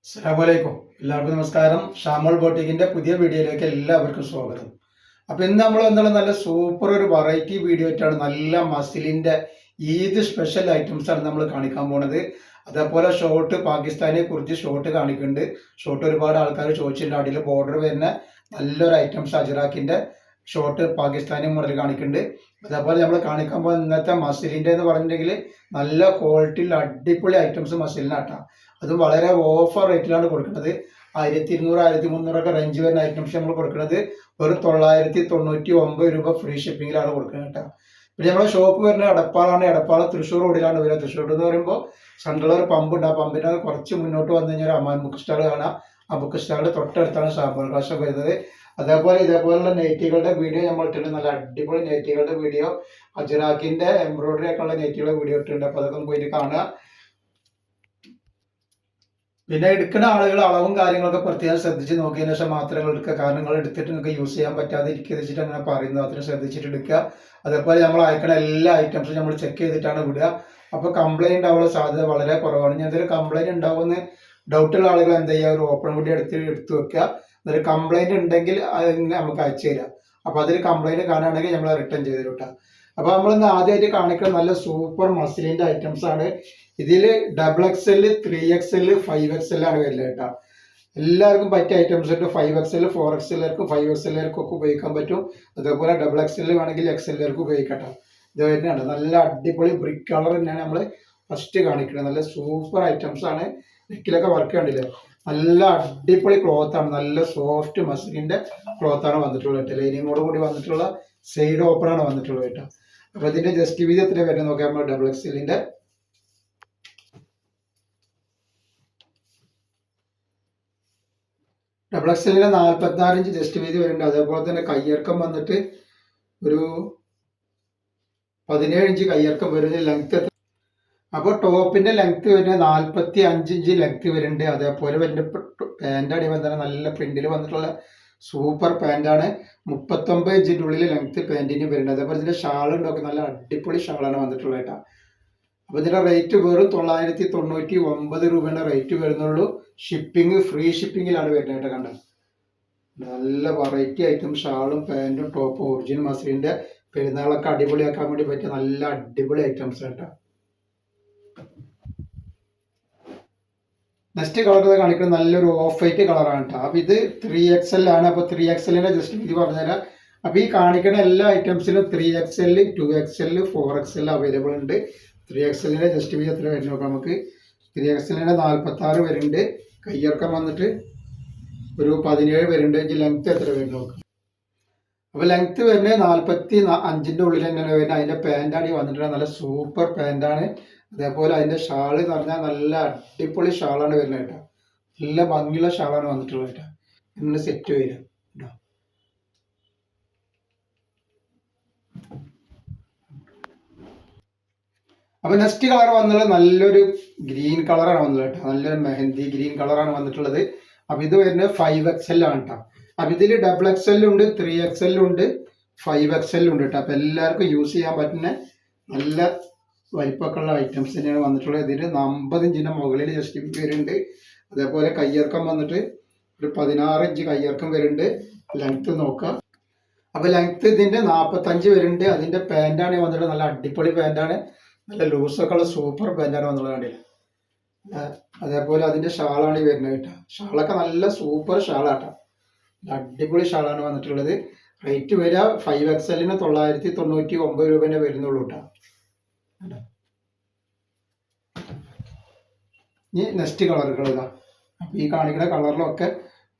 അസ്സലാമലൈക്കും. എല്ലാവർക്കും നമസ്കാരം. ഷാമോൾ ബോട്ടിക്കിന്റെ പുതിയ വീഡിയോയിലേക്ക് എല്ലാവർക്കും സ്വാഗതം. അപ്പൊ ഇന്ന് നമ്മൾ നല്ല സൂപ്പർ ഒരു വെറൈറ്റി വീഡിയോ ആയിട്ടാണ് നല്ല മസിലിന്റെ ഈദ് സ്പെഷ്യൽ ഐറ്റംസ് ആണ് നമ്മൾ കാണിക്കാൻ പോണത്. അതേപോലെ ഷോർട്ട് പാകിസ്ഥാനെ കുറിച്ച് ഷോർട്ട് കാണിക്കുന്നുണ്ട്. ഷോർട്ട് ഒരുപാട് ആൾക്കാർ ചോദിച്ചിട്ടുണ്ട്. അടിയിൽ ബോർഡർ വരുന്ന നല്ലൊരു ഐറ്റംസ് അജറാക്കിന്റെ ഷോർട്ട് പാകിസ്ഥാനി മോഡൽ കാണിക്കുന്നുണ്ട്. അതേപോലെ നമ്മൾ കാണിക്കാൻ പോകുന്ന ഇന്നത്തെ മസിലിന്റെ എന്ന് പറഞ്ഞിട്ടുണ്ടെങ്കിൽ നല്ല ക്വാളിറ്റിയിൽ അടിപൊളി ഐറ്റംസ് മസിലിനാട്ടാം. അതും വളരെ ഓഫർ റേറ്റിലാണ് കൊടുക്കുന്നത്. 1200 1300 റേഞ്ച് വരുന്ന ഐറ്റംസ് നമ്മൾ കൊടുക്കുന്നത് വെറും 999 രൂപ ഫ്രീ ഷിപ്പിങ്ങിലാണ് കൊടുക്കുന്നത് കേട്ടോ. പിന്നെ നമ്മുടെ ഷോപ്പ് വരുന്നത് എടപ്പാളാണ്. എടപ്പാള തൃശ്ശൂർ റോഡിലാണ് വരുന്നത്. തൃശ്ശൂർ എന്ന് പറയുമ്പോൾ സെൻട്രൽ ഒരു പമ്പ് ഉണ്ട്. ആ പമ്പിന്റെ കുറച്ച് മുന്നോട്ട് വന്നു കഴിഞ്ഞാൽ അമാൻ ബുക്ക് സ്റ്റാൾ കാണാം. ആ ബുക്ക് സ്റ്റാളിന്റെ തൊട്ടടുത്താണ് ഷാപ്രകാശം വരുന്നത്. അതേപോലെ ഇതേപോലുള്ള നെയ്റ്റികളുടെ വീഡിയോ നമ്മൾ ഇട്ടിട്ടുണ്ട്. നല്ല അടിപൊളി നെയ്റ്റികളുടെ വീഡിയോ, അജറാക്കിന്റെ എംബ്രോയിഡറി ഒക്കെ ഉള്ള നെയ്റ്റികളുടെ വീഡിയോ ഇട്ടിട്ടുണ്ട്. അപ്പൊ അതൊക്കെ പോയിട്ട് കാണുക. പിന്നെ എടുക്കുന്ന ആളുകൾ അളവും കാര്യങ്ങളൊക്കെ പ്രത്യേകം ശ്രദ്ധിച്ച് നോക്കിയതിനു ശേഷം മാത്രമേ എടുക്കുക. കാരണം നിങ്ങൾ എടുത്തിട്ട് നിങ്ങൾക്ക് യൂസ് ചെയ്യാൻ പറ്റാതെ ഇരിക്കുക വെച്ചിട്ട് അങ്ങനെ പറയുന്നത് അത്രയും ശ്രദ്ധിച്ചിട്ട് എടുക്കുക. അതേപോലെ നമ്മൾ അയക്കുന്ന എല്ലാ ഐറ്റംസും നമ്മൾ ചെക്ക് ചെയ്തിട്ടാണ് വിടുക. അപ്പോൾ കംപ്ലൈന്റ് ആവാനുള്ള സാധ്യത വളരെ കുറവാണ്. ഞാൻ എന്തെങ്കിലും കംപ്ലൈന്റ് ഉണ്ടാവുമെന്ന് ഡൗട്ടുള്ള ആളുകൾ എന്താ ചെയ്യുക, ഒരു ഓപ്പൺ വീഡിയോ എടുത്ത് വെക്കുക. എന്നിട്ട് കംപ്ലൈന്റ് ഉണ്ടെങ്കിൽ അത് നമുക്ക് അയച്ചു തരാം. അപ്പോൾ അതിൽ കംപ്ലൈന്റ് കാണുകയാണെങ്കിൽ നമ്മൾ റിട്ടേൺ ചെയ്ത് തരും. അപ്പോൾ നമ്മളിന്ന് ആദ്യമായിട്ട് കാണിക്കുന്ന നല്ല സൂപ്പർ മസിലിന്റെ ഐറ്റംസ് ആണ്. ഇതിൽ XXL, 3XL, 5XL ആണ് വരുന്നത് കേട്ടോ. എല്ലാവർക്കും പറ്റിയ ഐറ്റംസ് ഉണ്ട്. 5XL, 4XL, 5XL ഒക്കെ ഉപയോഗിക്കാൻ പറ്റും. അതേപോലെ XXL വേണമെങ്കിൽ XL ഉപയോഗിക്കട്ടോ. ഇത് തന്നെയാണ് നല്ല അടിപൊളി ബ്രിക്ക് കളർ തന്നെയാണ് നമ്മൾ ഫസ്റ്റ് കാണിക്കുന്നത്. നല്ല സൂപ്പർ ഐറ്റംസ് ആണ്. നെക്കിലൊക്കെ വർക്ക് കണ്ടില്ലേ, നല്ല അടിപൊളി ക്ലോത്ത് ആണ്. നല്ല സോഫ്റ്റ് മസിലിന്റെ ക്ലോത്ത് ആണ് വന്നിട്ടുള്ളത് കേട്ടോ. ലൈനിങ്ങോട് കൂടി വന്നിട്ടുള്ള സൈഡ് ഓപ്പൺ ആണ് വന്നിട്ടുള്ളത് കേട്ടോ. അപ്പൊ ഇതിന്റെ ജസ്റ്റ് വീതി എത്ര വരുന്നത് നോക്കാം. നമ്മൾ XXLന്റെ XXLന്റെ 44 ഇഞ്ച് ജസ്റ്റ് വീതി വരുന്നുണ്ട്. അതേപോലെ തന്നെ കയ്യിറക്കം വന്നിട്ട് ഒരു 17 ഇഞ്ച് കയ്യിറക്കം വരുന്നത്. ലെങ്ത് അപ്പോൾ ടോപ്പിന്റെ ലെങ്ത് വരുന്നത് 45 ഇഞ്ച് ലെങ്ത് വരുന്നുണ്ട്. അതേപോലെ വരുന്ന പാൻ്റ് അടി വന്നാൽ നല്ല പ്രിന്റിൽ വന്നിട്ടുള്ള സൂപ്പർ പാൻ്റാണ്. 39 ഇഞ്ചിൻ്റെ ഉള്ളിൽ ലെങ്ത് പാൻറ്റിന് വരുന്നുണ്ട്. അതേപോലെ ഇതിന്റെ ഷാൾ ഉണ്ടൊക്കെ നല്ല അടിപൊളി ഷാളാണ് വന്നിട്ടുള്ളത് കേട്ടോ. അപ്പോൾ ഇതിന്റെ റേറ്റ് വെറും 999 രൂപയുടെ റേറ്റ് വരുന്നുള്ളൂ. ഷിപ്പിംഗ് ഫ്രീ ഷിപ്പിങ്ങിലാണ് വരുന്നത് കേട്ടോ. കണ്ടത് നല്ല വെറൈറ്റി ഐറ്റം ഷാളും പാൻറ്റും ടോപ്പും ഒറിജിനൽ മസിലിന്റെ പെരുന്നാളൊക്കെ അടിപൊളിയാക്കാൻ വേണ്ടി പറ്റിയ നല്ല അടിപൊളി ഐറ്റംസ് കേട്ടോ. നെക്സ്റ്റ് കളർ കാണിക്കുന്നത് നല്ലൊരു ഓഫ് വൈറ്റ് കളറാണ് കേട്ടോ. അപ്പൊ ഇത് 3XL ആണ്. അപ്പൊ 3XLന്റെ ജസ്റ്റ് ഇത് പറഞ്ഞുതരാം. അപ്പൊ ഈ കാണിക്കുന്ന എല്ലാ ഐറ്റംസിലും 3XL, 2XL, 4XL അവൈലബിൾ ഉണ്ട്. 3XLന്റെ ജസ്റ്റ് വീതി എത്ര വരുന്നത് നോക്കാം നമുക്ക്. 3XLന്റെ 46 വരുന്നുണ്ട്. കയ്യിറക്കം വന്നിട്ട് ഒരു 17 വരുന്നുണ്ട്. ലെങ്ത് എത്ര വരുന്നത് നോക്കാം. അപ്പൊ ലെങ്ത് വരുന്നത് 45ന്റെ ഉള്ളിൽ തന്നെയാണ് വരുന്നത്. അതിന്റെ പാൻ്റാണ് ഈ വന്നിട്ടുള്ള നല്ല സൂപ്പർ പാൻ്റാണ്. അതേപോലെ അതിന്റെ ഷാള് എന്ന് പറഞ്ഞാൽ നല്ല അടിപൊളി ഷാളാണ് വരുന്നത് കേട്ടോ. നല്ല ഭംഗിയുള്ള ഷാളാണ് വന്നിട്ടുള്ളത് കേട്ടോ. ഇന്ന് സെറ്റ് വരിക കേട്ടോ. അപ്പൊ നെക്സ്റ്റ് കളർ വന്നുള്ളത് നല്ലൊരു ഗ്രീൻ കളറാണ് വന്നത് കേട്ടോ. നല്ലൊരു മെഹന്തി ഗ്രീൻ കളറാണ് വന്നിട്ടുള്ളത്. അപ്പൊ ഇത് വരുന്നത് 5XL ആണ് കേട്ടോ. അപ്പൊ ഇതിൽ XXL ഉണ്ട്, 3XL ഉണ്ട്, 5XL ഉണ്ട് കേട്ടോ. അപ്പൊ എല്ലാവർക്കും യൂസ് ചെയ്യാൻ പറ്റുന്ന നല്ല വലിപ്പമൊക്കെ ഉള്ള ഐറ്റംസ് തന്നെയാണ് വന്നിട്ടുള്ളത്. ഇതിൽ 50 ഇഞ്ചിന്റെ മുകളിൽ ജസ്റ്റ് വരുന്നുണ്ട്. അതേപോലെ കയ്യിറക്കം വന്നിട്ട് ഒരു 16 ഇഞ്ച് കയ്യിറക്കം വരുന്നുണ്ട്. ലെങ്ത് നോക്കാം. അപ്പൊ ലെങ്ത് ഇതിന്റെ 45 വരുന്നുണ്ട്. അതിന്റെ പാൻ്റാണ് വന്നിട്ടുള്ളത്. നല്ല അടിപൊളി പാൻ്റാണ്. നല്ല ലൂസൊക്കെ ഉള്ള സൂപ്പർ പാൻ്റാണ് വന്നുള്ളത് കണ്ടില്ല. അതേപോലെ അതിന്റെ ഷാളാണ് ഈ വരുന്നത് കേട്ടോ. ഷാളൊക്കെ നല്ല സൂപ്പർ ഷാളാട്ടോ. അടിപൊളി ഷാളാണ് വന്നിട്ടുള്ളത്. റേറ്റ് വരിക 5XLന് 999 രൂപേനെ വരുന്നുള്ളൂ കേട്ടോ. ഇനി നെക്സ്റ്റ് കളറുകൾ ഇതാ. അപ്പൊ ഈ കാണിക്കുന്ന കളറിലൊക്കെ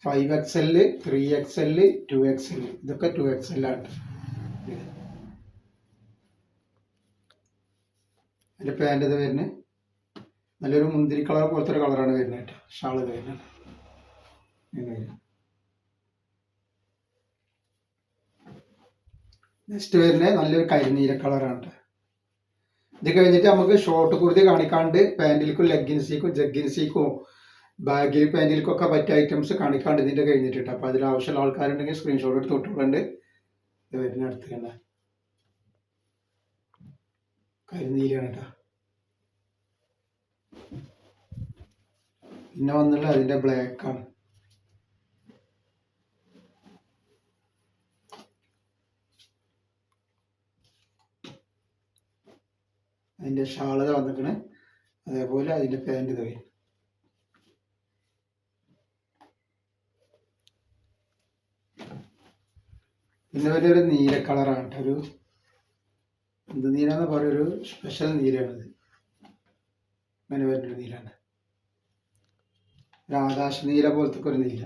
5XL, 3XL, 2XL, ഇതൊക്കെ 2XL ആണ്. അതിന്റെ പാൻ്റ് ഇത് വരുന്നത് നല്ലൊരു മുന്തിരി കളർ പോലത്തെ ഒരു കളറാണ് വരുന്നത് കേട്ടോ. ഷാൾ ഇത് വരുന്നത് നെക്സ്റ്റ് വരുന്നത് നല്ലൊരു കരിനീല കളറാണ് കേട്ടോ. ഇത് കഴിഞ്ഞിട്ട് നമുക്ക് ഷോർട്ട് കുർത്തി കാണിക്കാണ്ട് പാൻറ്റിൽക്കും ലെഗിൻസിക്കും ജഗ്ഗിൻസിക്കും ബാഗിൽ പാൻറ്റിൽക്കൊക്കെ പറ്റിയ ഐറ്റംസ് കാണിക്കാണ്ട് ഇതിൻ്റെ കഴിഞ്ഞിട്ട്. അപ്പോൾ അതിൽ ആവശ്യമുള്ള ആൾക്കാരുണ്ടെങ്കിൽ സ്ക്രീൻഷോട്ട് എടുത്ത് തൊട്ടുകൊണ്ട് ഇത് വരുന്ന അടുത്ത് തന്നെ കരിനീലാണ് കേട്ടോ. പിന്നെ വന്നുള്ള അതിൻ്റെ ബ്ലാക്കാണ്. അതിൻ്റെ ഷാള് വന്നിക്കണ്. അതേപോലെ അതിൻ്റെ പാൻറ് ഇത് വരും. പിന്നെ വലിയൊരു നീല കളറാണ്. ഒരു എന്ത് നീരാന്ന് പറയുക, ഒരു സ്പെഷ്യൽ നീരാണിത്. അങ്ങനെ വരുന്നൊരു നീരാണ്. ഒരു ആകാശ നീല പോലത്തെ ഒരു നീല.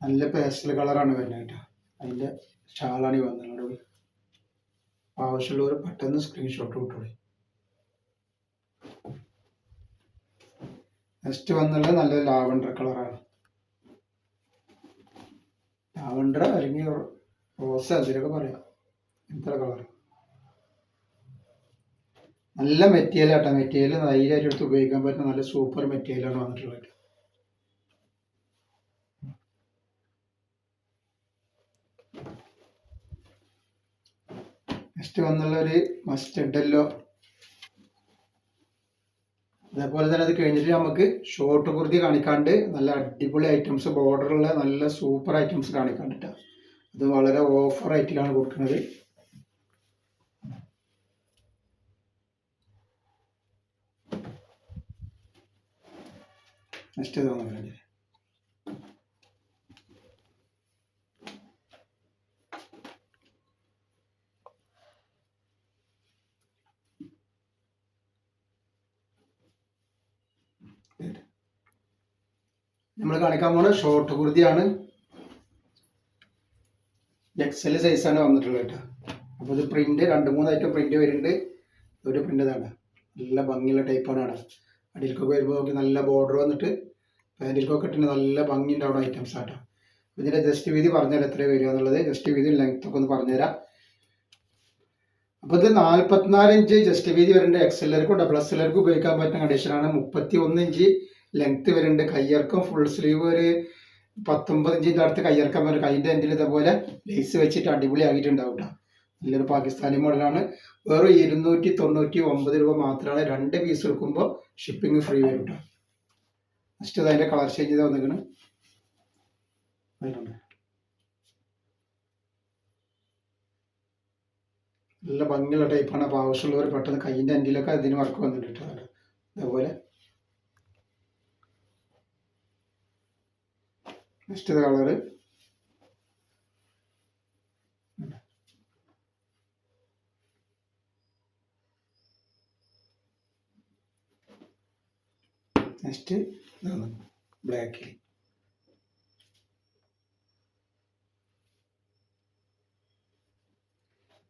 നല്ല പേസ്റ്റൽ കളറാണ് വരുന്നത് കേട്ടോ. അതിൻ്റെ ഷാളാണ് വന്നത്. ആവശ്യമുള്ളവർ പെട്ടെന്ന് സ്ക്രീൻഷോട്ട് കിട്ടുള്ളൂ. നെക്സ്റ്റ് വന്നുള്ളത് നല്ല ലാവണ്ടർ കളറാണ്. ലാവണ്ടർ അല്ലെങ്കിൽ റോസ് അതിലൊക്കെ പറയാം. ഇത്ര കളർ നല്ല മെറ്റീരിയൽ ആട്ടോ. മെറ്റീരിയൽ ധൈര്യമായിട്ട് എടുത്ത് ഉപയോഗിക്കാൻ പറ്റുന്ന നല്ല സൂപ്പർ മെറ്റീരിയലാണ് വന്നിട്ടുള്ളത്. നെക്സ്റ്റ് വന്നുള്ള ഒരു മസ്റ്റർഡ് യെല്ലോ. അതേപോലെ തന്നെ അത് കഴിഞ്ഞിട്ട് നമുക്ക് ഷോർട്ട് കുർത്തി കാണിക്കാണ്ട് നല്ല അടിപൊളി ഐറ്റംസ്, ബോർഡറുള്ള നല്ല സൂപ്പർ ഐറ്റംസ് കാണിക്കാണ്ടിട്ടാ. അത് വളരെ ഓഫർ റേറ്റിലാണ് കൊടുക്കുന്നത്. നെക്സ്റ്റ് തോന്നുന്നുണ്ട് നമ്മൾ കാണിക്കാൻ പോകുന്നത് ഷോർട്ട് കുർത്തിയാണ്. എക്സൽ സൈസാണ് വന്നിട്ടുള്ളത് കേട്ടോ. അപ്പോൾ ഇത് പ്രിന്റ് 2-3 ഐറ്റം പ്രിന്റ് വരുന്നുണ്ട്. ഒരു പ്രിന്റ് ഇതാണ്, നല്ല ഭംഗിയുള്ള ടൈപ്പാണ്. അവിടെ അടിയിൽക്കൊക്കെ വരുമ്പോൾ നോക്കി നല്ല ബോർഡർ വന്നിട്ട് പാൻറ്റിൽക്കൊക്കെ ഇട്ടിട്ട് നല്ല ഭംഗി ഉണ്ടാവുന്ന ഐറ്റംസ് ആട്ടോ. ഇതിൻ്റെ ജസ്റ്റ് വീതി പറഞ്ഞുതരാം എത്ര വരിക എന്നുള്ളത്. ജസ്റ്റ് വീതി ലെങ്ത് ഒക്കെ ഒന്ന് പറഞ്ഞുതരാം. അപ്പോൾ ഇത് 44 ഇഞ്ച് ജസ്റ്റ് വീതി വരുന്നുണ്ട്. എക്സലർക്കും ഡബിൾ എക്സലർക്കും ഉപയോഗിക്കാൻ പറ്റുന്ന കണ്ടീഷനാണ്. 31 ഇഞ്ച് ലെങ്ത് വരുന്നുണ്ട്. കയ്യിറക്കം ഫുൾ സ്ലീവ് ഒരു 19 ഇഞ്ചിൻ്റെ അടുത്ത് കയ്യിറക്കാൻ വരും. കൈൻ്റെ എൻഡിൽ ഇതേപോലെ ലേസ് വെച്ചിട്ട് അടിപൊളി ആക്കിയിട്ടുണ്ടാവും കേട്ടോ. നല്ലൊരു പാകിസ്ഥാനി മോഡലാണ്. വെറും 299 രൂപ മാത്രമാണ്. 2 പീസ് എടുക്കുമ്പോൾ ഷിപ്പിംഗ് ഫ്രീ വരും കേട്ടോ. നെക്സ്റ്റ് അതിൻ്റെ കളർ ചേഞ്ച് ചെയ്ത് വന്നിരിക്കണം. നല്ല ഭംഗിയുള്ള ടൈപ്പാണ്. അപ്പോൾ ആവശ്യമുള്ളവർ പെട്ടെന്ന് കൈയിൻ്റെ എൻഡിലൊക്കെ അതിന് വർക്ക് വന്നിട്ട് അതേപോലെ. Next colour next black.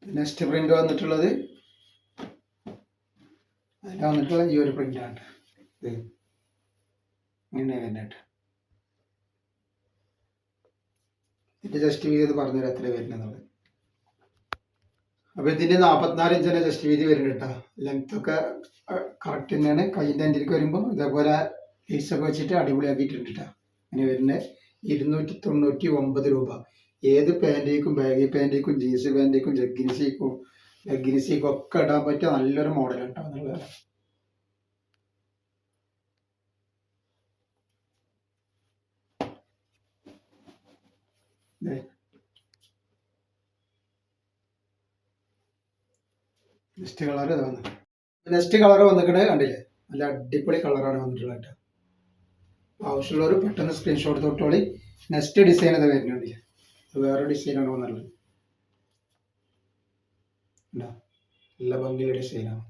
Next print വന്നിട്ടുള്ളത് അതിൽ വന്നിട്ടുള്ള ഈ ഒരു പ്രിന്റാണ്. ഇത് ഇങ്ങനെ വരുന്നുണ്ട്. ഇതിൻ്റെ ജസ്റ്റ് വീതി ഇത് പറഞ്ഞുതരാം എത്ര വരുന്നത്. അപ്പോൾ ഇതിൻ്റെ 44 ഇഞ്ചിൻ്റെ ജസ്റ്റ് വീതി വരുന്നുണ്ട് കേട്ടോ. ലെങ്ത് ഒക്കെ കറക്റ്റ് തന്നെയാണ്. കൈൻ്റെ എൻഡിലേക്ക് വരുമ്പോൾ ഇതേപോലെ പീസൊക്കെ വെച്ചിട്ട് അടിപൊളിയാക്കിയിട്ടുണ്ട് കേട്ടോ. അങ്ങനെ വരുന്നത് 299 രൂപ. ഏത് പാൻറ്റേക്കും, ബാഗി പാൻറ്റേക്കും, ജീൻസ് പാൻറ്റേക്കും, ജഗ്ഗിൻസിക്കും ഒക്കെ ഇടാൻ പറ്റിയ നല്ലൊരു മോഡലാണ് കേട്ടോ എന്നുള്ളത്. നെക്സ്റ്റ് കളർ ഇത് വന്നു. നെക്സ്റ്റ് കളർ വന്നിട്ട് കണ്ടില്ലേ, നല്ല അടിപൊളി കളറാണ് വന്നിട്ടുള്ളത് കേട്ടോ. ആവശ്യമുള്ളവർ പെട്ടെന്ന് സ്ക്രീൻഷോട്ട് തൊട്ടോളി. നെക്സ്റ്റ് ഡിസൈൻ ഇത് വരുന്നുണ്ടല്ലേ, വേറെ ഡിസൈനാണ് വന്നുള്ളത്. നല്ല ഭംഗിയുള്ള ഡിസൈനാണ്.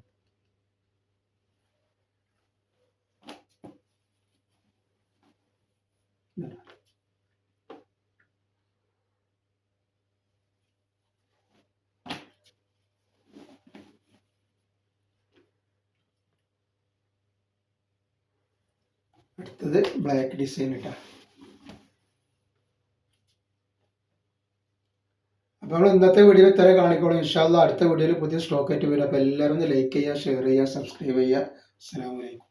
അടുത്തത് ബ്ലാക്ക് ഡിസൈൻ ഇട്ടാ. അപ്പോൾ നമ്മൾ ഇന്നത്തെ വീഡിയോയിൽ ഇത്ര കാണിക്കോളൂ. ഇൻഷാ അല്ലാഹ് അടുത്ത വീഡിയോയിൽ പുതിയ സ്റ്റോക്ക് ആയിട്ട് വരും. അപ്പോൾ എല്ലാവരും ഒന്ന് ലൈക്ക് ചെയ്യുക, ഷെയർ ചെയ്യുക, സബ്സ്ക്രൈബ് ചെയ്യുക. അസ്സലാമു അലൈക്കും.